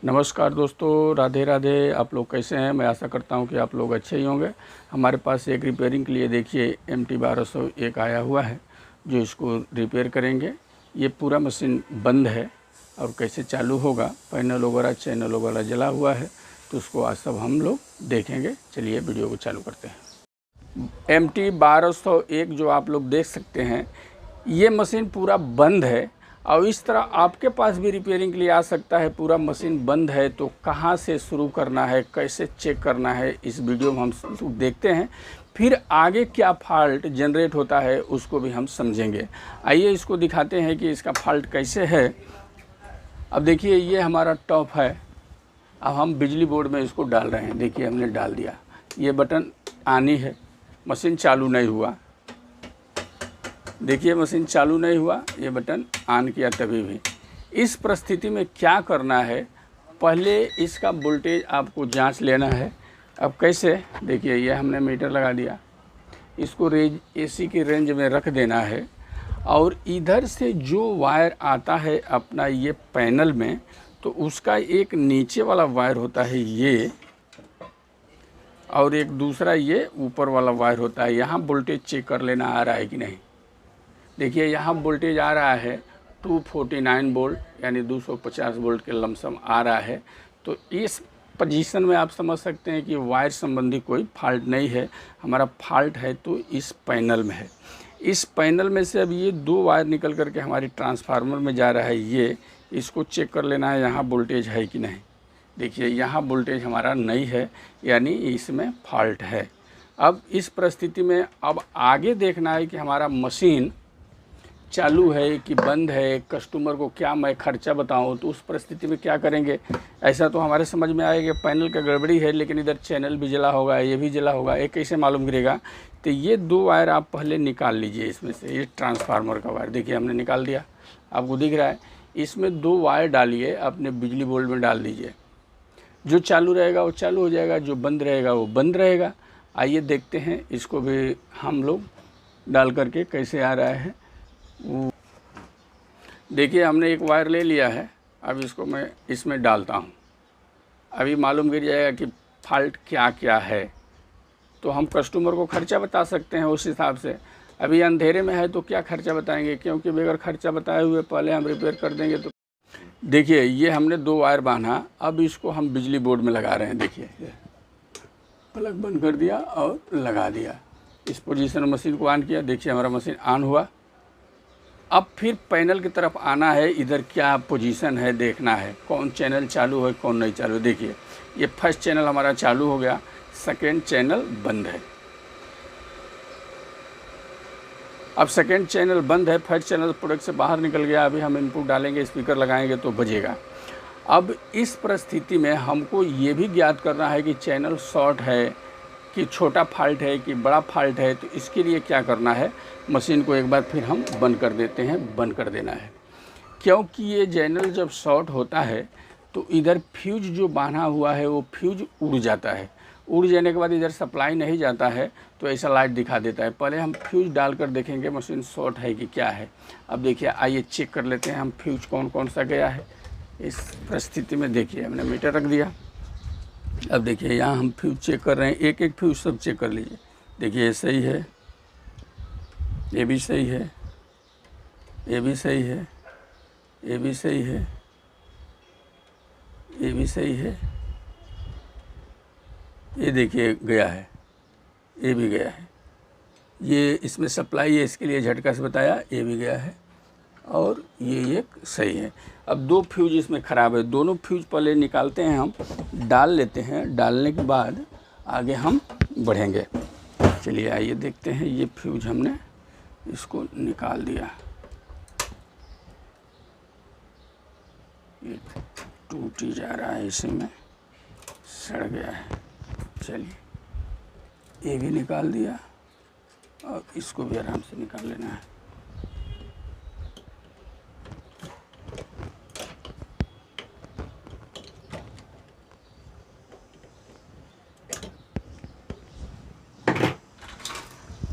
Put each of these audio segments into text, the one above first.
नमस्कार दोस्तों, राधे राधे। आप लोग कैसे हैं? मैं आशा करता हूं कि आप लोग अच्छे ही होंगे। हमारे पास एक रिपेयरिंग के लिए देखिए MT 1201 आया हुआ है, जो इसको रिपेयर करेंगे। ये पूरा मशीन बंद है और कैसे चालू होगा, पैनल वगैरह चैनल वगैरह जला हुआ है, तो उसको आज सब हम लोग देखेंगे। चलिए वीडियो को चालू करते हैं। MT 1201 जो आप लोग देख सकते हैं, ये मशीन पूरा बंद है और इस तरह आपके पास भी रिपेयरिंग के लिए आ सकता है। पूरा मशीन बंद है तो कहाँ से शुरू करना है, कैसे चेक करना है, इस वीडियो में हम देखते हैं। फिर आगे क्या फॉल्ट जनरेट होता है उसको भी हम समझेंगे। आइए इसको दिखाते हैं कि इसका फॉल्ट कैसे है। अब देखिए ये हमारा टॉप है। अब हम बिजली बोर्ड में इसको डाल रहे हैं। देखिए हमने डाल दिया, ये बटन ऑन ही है, मशीन चालू नहीं हुआ। देखिए मशीन चालू नहीं हुआ, ये बटन ऑन किया तभी भी। इस परिस्थिति में क्या करना है, पहले इसका वोल्टेज आपको जांच लेना है। अब कैसे, देखिए ये हमने मीटर लगा दिया, इसको AC की रेंज में रख देना है और इधर से जो वायर आता है अपना ये पैनल में, तो उसका एक नीचे वाला वायर होता है ये, और एक दूसरा ये ऊपर वाला वायर होता है। यहाँ वोल्टेज चेक कर लेना आ रहा है कि नहीं। देखिए यहाँ वोल्टेज आ रहा है 249 वोल्ट, यानी 250 वोल्ट के लमसम आ रहा है। तो इस पोजीशन में आप समझ सकते हैं कि वायर संबंधी कोई फॉल्ट नहीं है। हमारा फॉल्ट है तो इस पैनल में है। इस पैनल में से अब ये दो वायर निकल करके हमारी ट्रांसफार्मर में जा रहा है। ये इसको चेक कर लेना है यहाँ वोल्टेज है कि नहीं। देखिए यहाँ वोल्टेज हमारा नहीं है, यानी इसमें फॉल्ट है। अब इस परिस्थिति में अब आगे देखना है कि हमारा मशीन चालू है कि बंद है। कस्टमर को क्या मैं खर्चा बताऊं, तो उस परिस्थिति में क्या करेंगे। ऐसा तो हमारे समझ में आएगा पैनल का गड़बड़ी है, लेकिन इधर चैनल भी जला होगा, ये भी जला होगा, ये कैसे मालूम गिरेगा। तो ये दो वायर आप पहले निकाल लीजिए इसमें से। ये ट्रांसफार्मर का वायर देखिए हमने निकाल दिया, आपको दिख रहा है। इसमें दो वायर डालिए, अपने बिजली बोर्ड में डाल दीजिए। जो चालू रहेगा वो चालू हो जाएगा, जो बंद रहेगा वो बंद रहेगा। आइए देखते हैं इसको भी हम लोग डाल करके कैसे आ रहा है। देखिए हमने एक वायर ले लिया है, अब इसको मैं इसमें डालता हूँ। अभी मालूम गिर जाएगा कि फॉल्ट क्या क्या है, तो हम कस्टमर को खर्चा बता सकते हैं उस हिसाब से। अभी अंधेरे में है तो क्या खर्चा बताएंगे, क्योंकि बगैर खर्चा बताए हुए पहले हम रिपेयर कर देंगे। तो देखिए ये हमने दो वायर बांधा, अब इसको हम बिजली बोर्ड में लगा रहे हैं। देखिए प्लग बंद कर दिया और लगा दिया। इस पोजीशन में मशीन को ऑन किया, देखिए हमारा मशीन ऑन हुआ। अब फिर पैनल की तरफ आना है, इधर क्या पोजीशन है देखना है, कौन चैनल चालू है कौन नहीं चालू। देखिए ये फर्स्ट चैनल हमारा चालू हो गया, सेकेंड चैनल बंद है। अब सेकेंड चैनल बंद है, फर्स्ट चैनल प्रोडक्ट से बाहर निकल गया। अभी हम इनपुट डालेंगे, स्पीकर लगाएंगे तो बजेगा। अब इस परिस्थिति में हमको ये भी ज्ञात करना है कि चैनल शॉर्ट है कि छोटा फॉल्ट है कि बड़ा फॉल्ट है। तो इसके लिए क्या करना है, मशीन को एक बार फिर हम बंद कर देते हैं। बंद कर देना है क्योंकि ये चैनल जब शॉर्ट होता है तो इधर फ्यूज जो बांधा हुआ है वो फ्यूज उड़ जाता है। उड़ जाने के बाद इधर सप्लाई नहीं जाता है तो ऐसा लाइट दिखा देता है। पहले हम फ्यूज डाल कर देखेंगे मशीन शॉर्ट है कि क्या है। अब देखिए आइए चेक कर लेते हैं हम फ्यूज कौन कौन सा गया है। इस परिस्थिति में देखिए हमने मीटर रख दिया। अब देखिए यहाँ हम फ्यूज चेक कर रहे हैं, एक एक फ्यूज सब चेक कर लीजिए। देखिए ये सही है, ये भी सही है, ये भी सही है, ये भी सही है, ये भी सही है। ये देखिए गया है, ये भी गया है। ये इसमें सप्लाई है, इसके लिए झटका से बताया, ये भी गया है और ये एक सही है। अब दो फ्यूज इसमें ख़राब है, दोनों फ्यूज पहले निकालते हैं, हम डाल लेते हैं। डालने के बाद आगे हम बढ़ेंगे। चलिए आइए देखते हैं। ये फ्यूज हमने इसको निकाल दिया, ये टूट ही जा रहा है, इसी में सड़ गया है। चलिए ये भी निकाल दिया और इसको भी आराम से निकाल लेना है।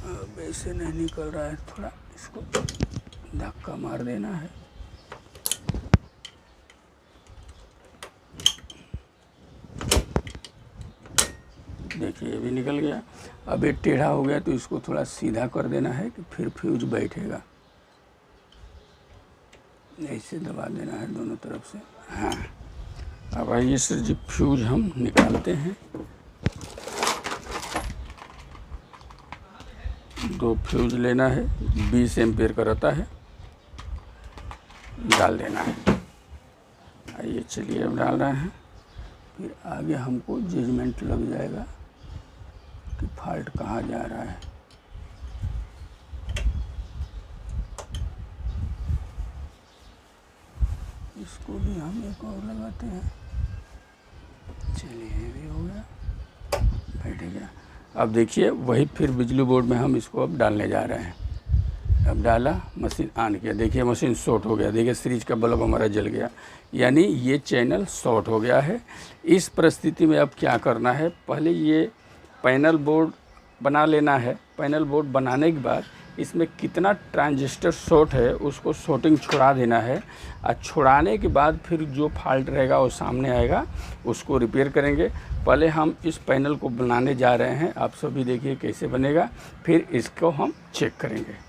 अब ऐसे नहीं निकल रहा है, थोड़ा इसको धक्का मार देना है। देखिए ये भी निकल गया। अब ये टेढ़ा हो गया तो इसको थोड़ा सीधा कर देना है कि फिर फ्यूज बैठेगा। ऐसे दबा देना है दोनों तरफ से। हाँ, अब आइए सर जी फ्यूज हम निकालते हैं। 2 फ्यूज लेना है, 20 एम्पियर का रहता है, डाल देना है। आइए चलिए अब डाल रहे हैं। फिर आगे हमको जजमेंट लग जाएगा कि फॉल्ट कहाँ जा रहा है। इसको भी हम एक और लगाते हैं। चलिए ये भी हो गया, बैठ गया। अब देखिए वही फिर बिजली बोर्ड में हम इसको अब डालने जा रहे हैं। अब डाला, मशीन ऑन किया, देखिए मशीन शॉर्ट हो गया। देखिए सीरीज का बल्ब हमारा जल गया, यानी ये चैनल शॉर्ट हो गया है। इस परिस्थिति में अब क्या करना है, पहले ये पैनल बोर्ड बना लेना है। पैनल बोर्ड बनाने के बाद इसमें कितना ट्रांजिस्टर शॉर्ट है उसको शॉर्टिंग छुड़ा देना है। और छुड़ाने के बाद फिर जो फॉल्ट रहेगा वो सामने आएगा, उसको रिपेयर करेंगे। पहले हम इस पैनल को बनाने जा रहे हैं, आप सभी देखिए कैसे बनेगा, फिर इसको हम चेक करेंगे।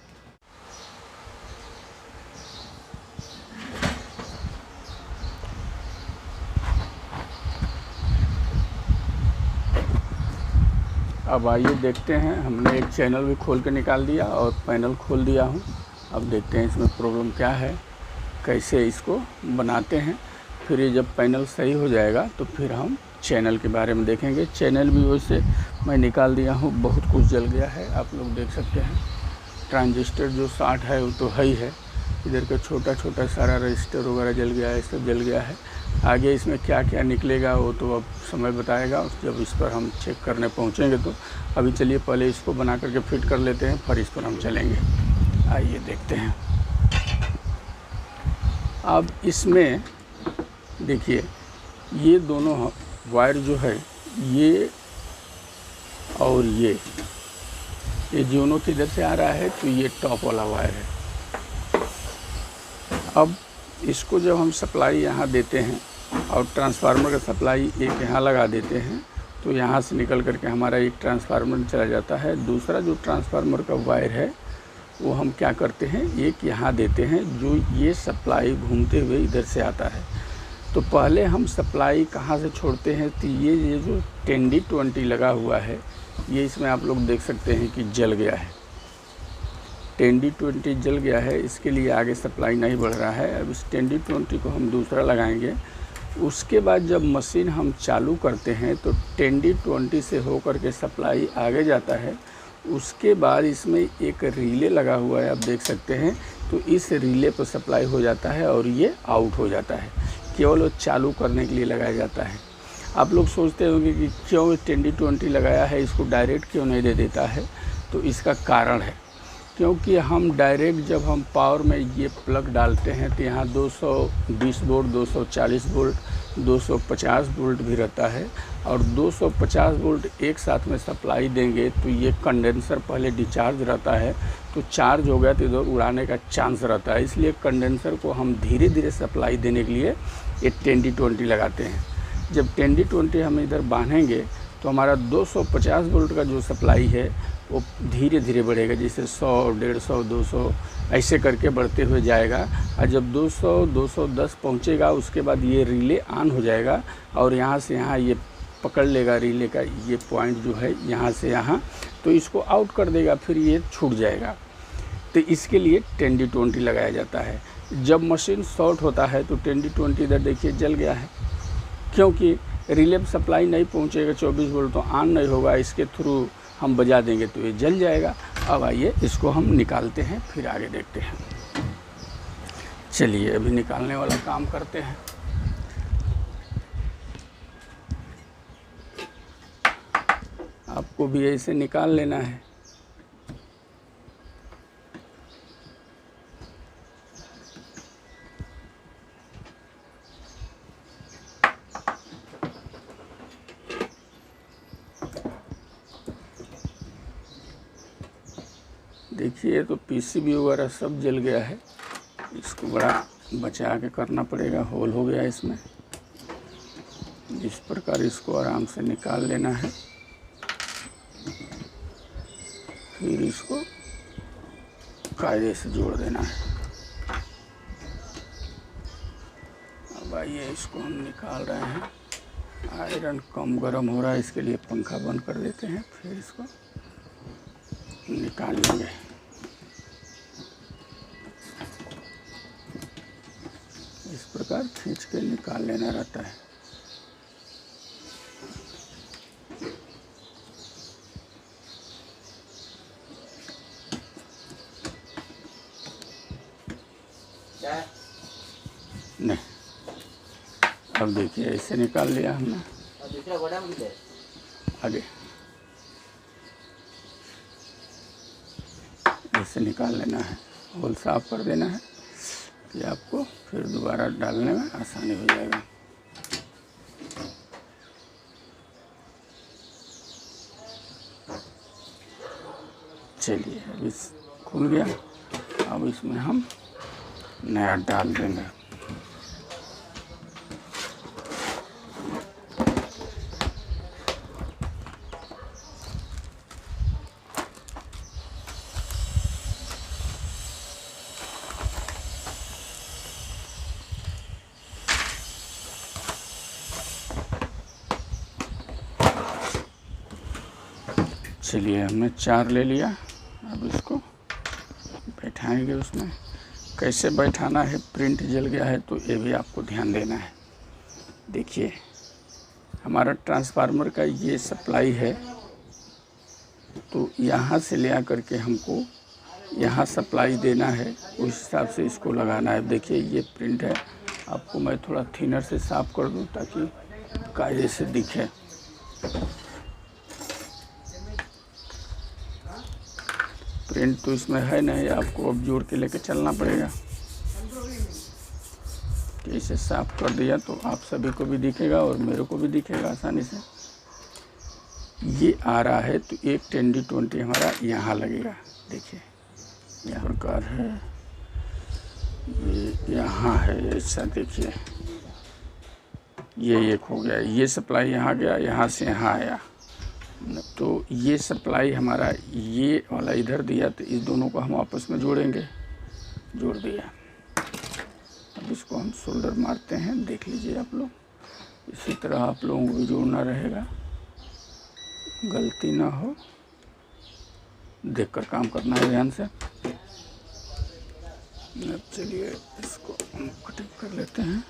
अब आइए देखते हैं, हमने एक चैनल भी खोल के निकाल दिया और पैनल खोल दिया हूँ। अब देखते हैं इसमें प्रॉब्लम क्या है, कैसे इसको बनाते हैं। फिर ये जब पैनल सही हो जाएगा तो फिर हम चैनल के बारे में देखेंगे। चैनल भी वैसे मैं निकाल दिया हूँ, बहुत कुछ जल गया है, आप लोग देख सकते हैं। ट्रांजिस्टर जो 60 है वो तो है ही है, इधर का छोटा छोटा सारा रजिस्टर वगैरह जल गया है, सब जल गया है। आगे इसमें क्या क्या निकलेगा वो तो अब समय बताएगा, जब इस पर हम चेक करने पहुंचेंगे तो। अभी चलिए पहले इसको बना करके फिट कर लेते हैं, फिर इस पर हम चलेंगे। आइए देखते हैं। अब इसमें देखिए ये दोनों वायर जो है, ये और ये दोनों किधर से आ रहा है, तो ये टॉप वाला वायर है। अब इसको जब हम सप्लाई यहाँ देते हैं और ट्रांसफार्मर का सप्लाई एक यहाँ लगा देते हैं, तो यहाँ से निकल करके हमारा एक ट्रांसफार्मर में चला जाता है। दूसरा जो ट्रांसफार्मर का वायर है वो हम क्या करते हैं, एक यहाँ देते हैं, जो ये सप्लाई घूमते हुए इधर से आता है। तो पहले हम सप्लाई कहाँ से छोड़ते हैं, तो ये जो 10D20 लगा हुआ है, ये इसमें आप लोग देख सकते हैं कि जल गया है। 10D20 जल गया है, इसके लिए आगे सप्लाई नहीं बढ़ रहा है। अब इस 10D20 को हम दूसरा लगाएंगे। उसके बाद जब मशीन हम चालू करते हैं तो 10D20 से होकर के सप्लाई आगे जाता है। उसके बाद इसमें एक रिले लगा हुआ है, आप देख सकते हैं, तो इस रिले पर सप्लाई हो जाता है और ये आउट हो जाता है। केवल वो चालू करने के लिए लगाया जाता है। आप लोग सोचते होंगे कि क्यों 10D20 लगाया है, इसको डायरेक्ट क्यों नहीं दे देता है, तो इसका कारण है क्योंकि हम डायरेक्ट जब हम पावर में ये प्लग डालते हैं तो यहाँ 220 वोल्ट, 240 वोल्ट, 250 वोल्ट भी रहता है। और 250 वोल्ट एक साथ में सप्लाई देंगे तो ये कंडेंसर पहले डिस्चार्ज रहता है, तो चार्ज हो गया तो इधर उड़ाने का चांस रहता है। इसलिए कंडेंसर को हम धीरे धीरे सप्लाई देने के लिए ये 10D20 लगाते हैं। जब 10D20 हम इधर बांधेंगे तो हमारा 250 वोल्ट का जो सप्लाई है वो धीरे धीरे बढ़ेगा, जैसे 100, 150, 200 ऐसे करके बढ़ते हुए जाएगा। और जब 200, 210 पहुंचेगा उसके बाद ये रिले ऑन हो जाएगा और यहाँ से यहाँ ये पकड़ लेगा रिले का ये पॉइंट जो है यहाँ से यहाँ, तो इसको आउट कर देगा, फिर ये छूट जाएगा। तो इसके लिए 10D20 लगाया जाता है। जब मशीन शॉर्ट होता है तो 10D20 इधर देखिए जल गया है, क्योंकि रिले सप्लाई नहीं पहुंचेगा, 24 वोल्ट तो ऑन नहीं होगा, इसके थ्रू हम बजा देंगे तो ये जल जाएगा। अब आइए इसको हम निकालते हैं, फिर आगे देखते हैं। चलिए अभी निकालने वाला काम करते हैं। आपको भी ऐसे निकाल लेना है। देखिए तो पीसीबी वगैरह सब जल गया है, इसको बड़ा बचा के करना पड़ेगा। होल हो गया इसमें, इस प्रकार इसको आराम से निकाल लेना है। फिर इसको कायदे से जोड़ देना है। अब आइए इसको हम निकाल रहे हैं। आयरन कम गर्म हो रहा है, इसके लिए पंखा बंद कर देते हैं, फिर इसको निकाल लेंगे। इस प्रकार खींच के निकाल लेना रहता है। नहीं, अब देखिए ऐसे निकाल लिया हमने। आगे ऐसे निकाल लेना है, होल साफ कर देना है कि आपको फिर दोबारा डालने में आसानी हो जाएगा। चलिए अब इस खुल गया, अब इसमें हम नया डाल देंगे। चलिए हमने 4 ले लिया, अब इसको बैठाएंगे। उसमें कैसे बैठाना है, प्रिंट जल गया है तो ये भी आपको ध्यान देना है। देखिए हमारा ट्रांसफार्मर का ये सप्लाई है, तो यहाँ से ले आकर के हमको यहाँ सप्लाई देना है, उस हिसाब से इसको लगाना है। देखिए ये प्रिंट है, आपको मैं थोड़ा थिनर से साफ कर दूँ ताकि कायदे से दिखे। प्रिंट तो इसमें है नहीं, आपको अब जोड़ के लेके चलना पड़ेगा। कि इसे साफ कर दिया तो आप सभी को भी दिखेगा और मेरे को भी दिखेगा आसानी से। ये आ रहा है तो एक 10D20 हमारा यहाँ लगेगा। देखिए यहाँ प्रकार है, ये यहाँ है ऐसा। देखिए ये एक हो गया, ये सप्लाई यहाँ गया, यहाँ से यहाँ आया, तो ये सप्लाई हमारा ये वाला इधर दिया, तो इस दोनों को हम आपस में जोड़ेंगे। जोड़ दिया, अब इसको हम सोल्डर मारते हैं। देख लीजिए आप लोग, इसी तरह आप लोगों को भी जोड़ना रहेगा, गलती ना हो, देखकर काम करना है ध्यान से। अब चलिए इसको हम कटिंग कर लेते हैं।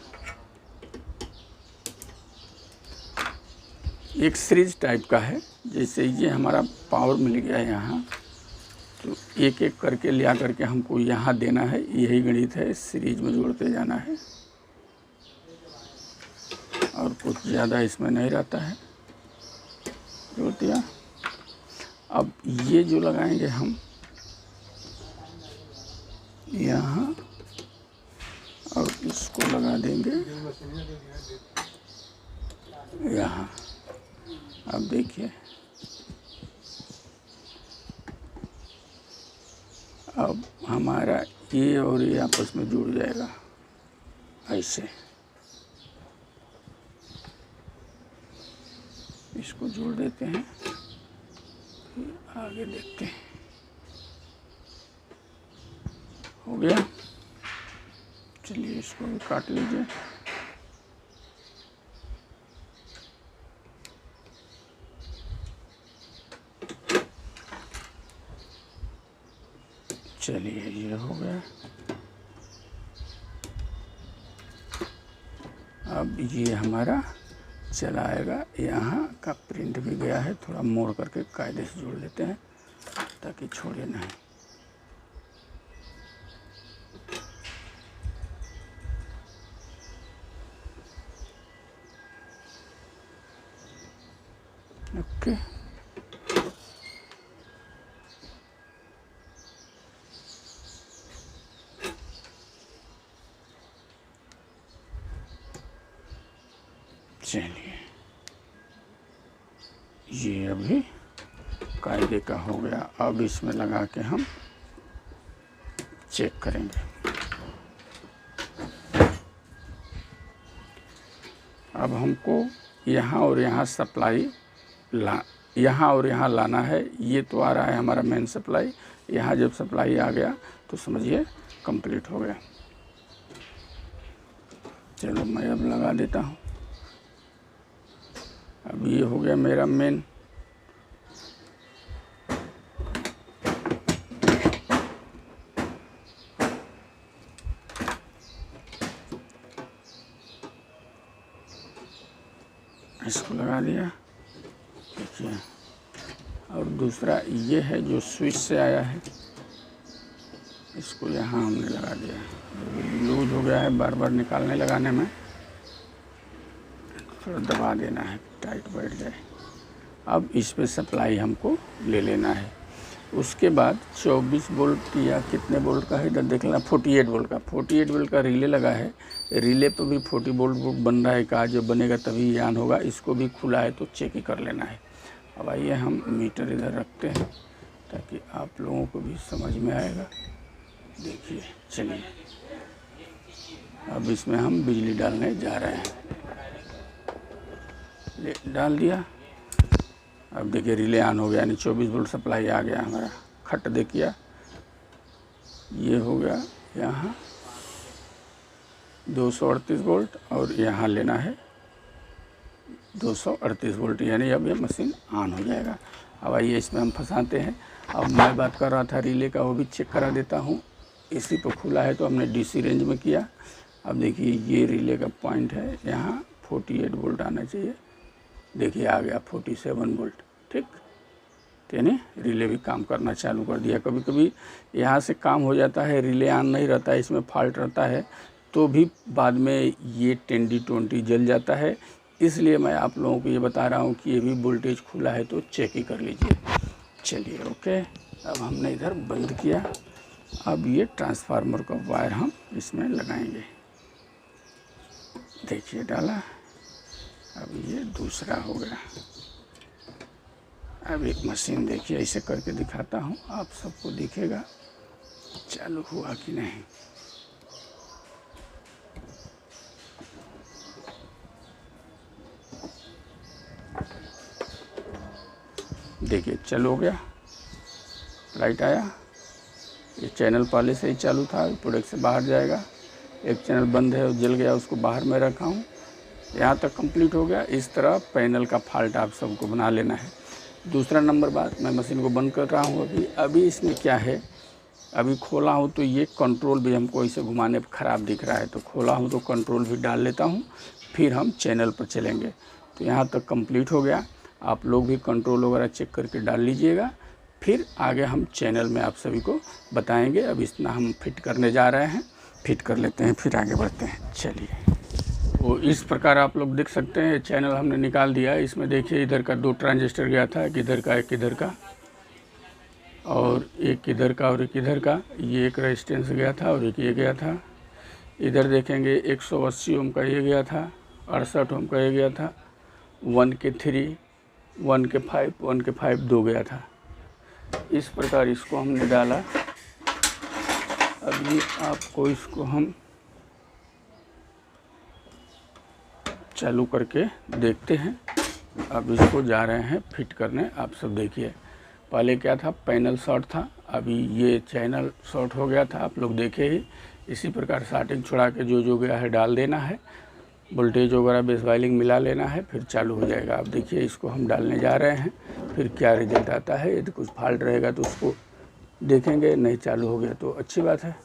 एक सीरीज टाइप का है, जैसे ये हमारा पावर मिल गया यहाँ, तो एक एक करके ले आकर के हमको यहाँ देना है। यही गणित है, सीरीज में जोड़ते जाना है और कुछ ज़्यादा इसमें नहीं रहता है। जोड़ दिया। अब ये जो लगाएंगे हम यहाँ, और इसको लगा देंगे यहाँ। अब देखिए, अब हमारा ये और ये आपस में जुड़ जाएगा ऐसे। इसको जोड़ देते हैं, फिर आगे देखते हैं। हो गया। चलिए इसको भी काट लीजिए। चलिए ये हो गया। अब ये हमारा चलाएगा। यहाँ का प्रिंट भी गया है, थोड़ा मोड़ करके कायदे से जोड़ लेते हैं ताकि छोड़े नहीं। ओके, चलिए ये अभी कायदे का हो गया। अब इसमें लगा के हम चेक करेंगे। अब हमको यहाँ और यहाँ सप्लाई यहाँ और यहाँ लाना है। ये तो आ रहा है हमारा मेन सप्लाई, यहाँ जब सप्लाई आ गया तो समझिए कंप्लीट हो गया। चलो मैं अब लगा देता हूँ। अब ये हो गया मेरा मेन। इसको लगा दिया, देखिए। और दूसरा ये है जो स्विच से आया है, इसको यहाँ हमने लगा दिया। लूज हो गया है, बार बार निकालने लगाने में थोड़ा दबा देना है, टाइट बैठ जाए। अब इस पे सप्लाई हमको ले लेना है। उसके बाद 24 वोल्ट या कितने वोल्ट का है इधर देख लेना, 48 वोल्ट का। 48 वोल्ट का रिले लगा है। रिले पर भी 40 वोल्ट बन रहा है। कहा जो बनेगा तभी ये ऑन होगा। इसको भी खुला है तो चेक ही कर लेना है। अब आइए हम मीटर इधर रखते हैं ताकि आप लोगों को भी समझ में आएगा। देखिए, चलिए अब इसमें हम बिजली डालने जा रहे हैं। डाल दिया। अब देखिए रिले ऑन हो गया, यानी 24 वोल्ट सप्लाई आ गया हमारा। खट देखिए, ये हो गया यहाँ 238 वोल्ट और यहाँ लेना है 238 वोल्ट, यानी अब ये मशीन ऑन हो जाएगा। अब आइए इसमें हम फंसाते हैं। अब मैं बात कर रहा था रिले का, वो भी चेक करा देता हूँ। इसी पर खुला है तो हमने डीसी रेंज में किया। अब देखिए ये रिले का पॉइंट है, यहाँ 48 वोल्ट आना चाहिए। देखिए आ गया 47 वोल्ट, ठीक। यानी रिले भी काम करना चालू कर दिया। कभी कभी यहाँ से काम हो जाता है, रिले ऑन नहीं रहता है, इसमें फॉल्ट रहता है, तो भी बाद में ये 10D20 जल जाता है। इसलिए मैं आप लोगों को ये बता रहा हूँ कि ये भी वोल्टेज खुला है तो चेक ही कर लीजिए। चलिए ओके, अब हमने इधर बंद किया। अब ये ट्रांसफार्मर का वायर हम इसमें लगाएंगे। देखिए डाला, अब ये दूसरा हो गया। अब एक मशीन देखिए, ऐसे करके दिखाता हूँ, आप सबको दिखेगा चालू हुआ कि नहीं। देखिए चालू हो गया, लाइट आया। ये चैनल पहले से ही चालू था, प्रोडक्ट से बाहर जाएगा। एक चैनल बंद है, जल गया, उसको बाहर में रखा हूँ। यहाँ तक कंप्लीट हो गया। इस तरह पैनल का फॉल्ट आप सबको बना लेना है। दूसरा नंबर बात, मैं मशीन को बंद कर रहा हूँ अभी इसमें क्या है, अभी खोला हूँ तो ये कंट्रोल भी हमको ऐसे घुमाने पर ख़राब दिख रहा है, तो खोला हूँ तो कंट्रोल भी डाल लेता हूँ, फिर हम चैनल पर चलेंगे। तो यहाँ तक कंप्लीट हो गया। आप लोग भी कंट्रोल वगैरह चेक करके डाल लीजिएगा, फिर आगे हम चैनल में आप सभी को बताएंगे। अब इतना हम फिट करने जा रहे हैं, फिट कर लेते हैं, फिर आगे बढ़ते हैं। चलिए, वो इस प्रकार आप लोग देख सकते हैं, चैनल हमने निकाल दिया। इसमें देखिए इधर का 2 ट्रांजिस्टर गया था, एक इधर का एक इधर का, और एक इधर का और एक इधर का। ये एक रेजिस्टेंस गया था और एक ये गया था। इधर देखेंगे 180 ओम का ये गया था, 68 ओम का ये गया था, 1 के 3, 1 के 5, 1 के 5 2 गया था। इस प्रकार इसको हमने डाला। अब ये आपको इसको हम चालू करके देखते हैं। अब इसको जा रहे हैं फिट करने। आप सब देखिए, पहले क्या था, पैनल शॉर्ट था, अभी ये चैनल शॉर्ट हो गया था, आप लोग देखे ही। इसी प्रकार शार्टिंग छुड़ा के जो गया है डाल देना है, वोल्टेज वगैरह बेस वायरिंग मिला लेना है, फिर चालू हो जाएगा। अब देखिए इसको हम डालने जा रहे हैं, फिर क्या रिजल्ट आता है। यदि कुछ फॉल्ट रहेगा तो उसको देखेंगे, नहीं चालू हो गया तो अच्छी बात है।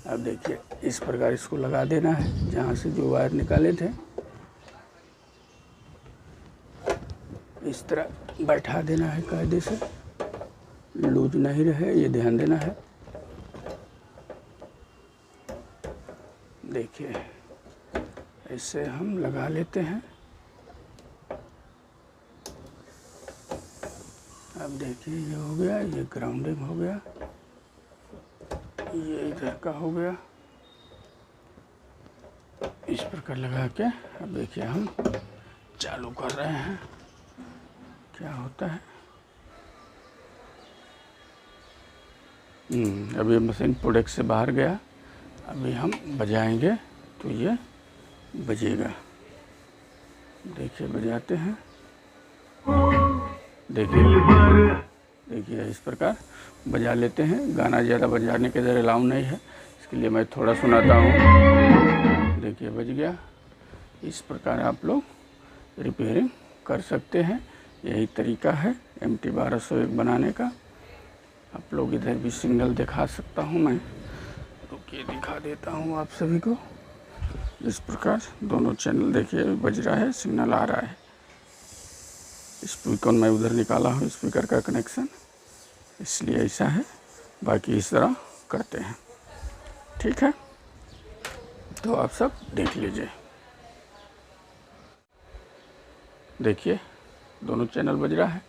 अब देखिए इस प्रकार इसको लगा देना है, जहाँ से जो वायर निकाले थे इस तरह बैठा देना है, कायदे से लूज नहीं रहे, ये ध्यान देना है। देखिए ऐसे हम लगा लेते हैं। अब देखिए ये हो गया, ये ग्राउंडिंग हो गया, ये इधर का हो गया। इस प्रकार लगा के अब देखिए हम चालू कर रहे हैं, क्या होता है। अभी मशीन प्रोडक्ट से बाहर गया, अभी हम बजाएंगे तो ये बजेगा। देखिए बजाते हैं। देखिए इस प्रकार बजा लेते हैं। गाना ज़्यादा बजाने के इधर अलाउ नहीं है, इसके लिए मैं थोड़ा सुनाता हूँ। देखिए बज गया। इस प्रकार आप लोग रिपेयरिंग कर सकते हैं। यही तरीका है MT-1201 बनाने का। आप लोग इधर भी सिग्नल दिखा सकता हूँ मैं, रुकिए दिखा देता हूँ आप सभी को। इस प्रकार दोनों चैनल देखिए बज रहा है, सिग्नल आ रहा है। स्पीकर मैं उधर निकाला हूँ, स्पीकर का कनेक्शन, इसलिए ऐसा है। बाकी इस तरह करते हैं, ठीक है। तो आप सब देख लीजिए। देखिए दोनों चैनल बज रहा है।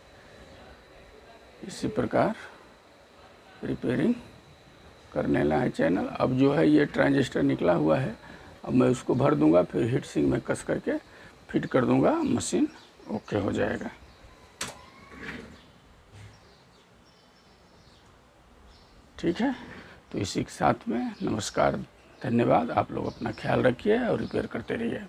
इसी प्रकार रिपेयरिंग करने ला है चैनल। अब जो है ये ट्रांजिस्टर निकला हुआ है, अब मैं उसको भर दूंगा, फिर हीट सिंक में कस करके फिट कर दूंगा, मशीन ओके हो जाएगा। ठीक है, तो इसी के साथ में नमस्कार, धन्यवाद। आप लोग अपना ख्याल रखिए और रिपेयर करते रहिए।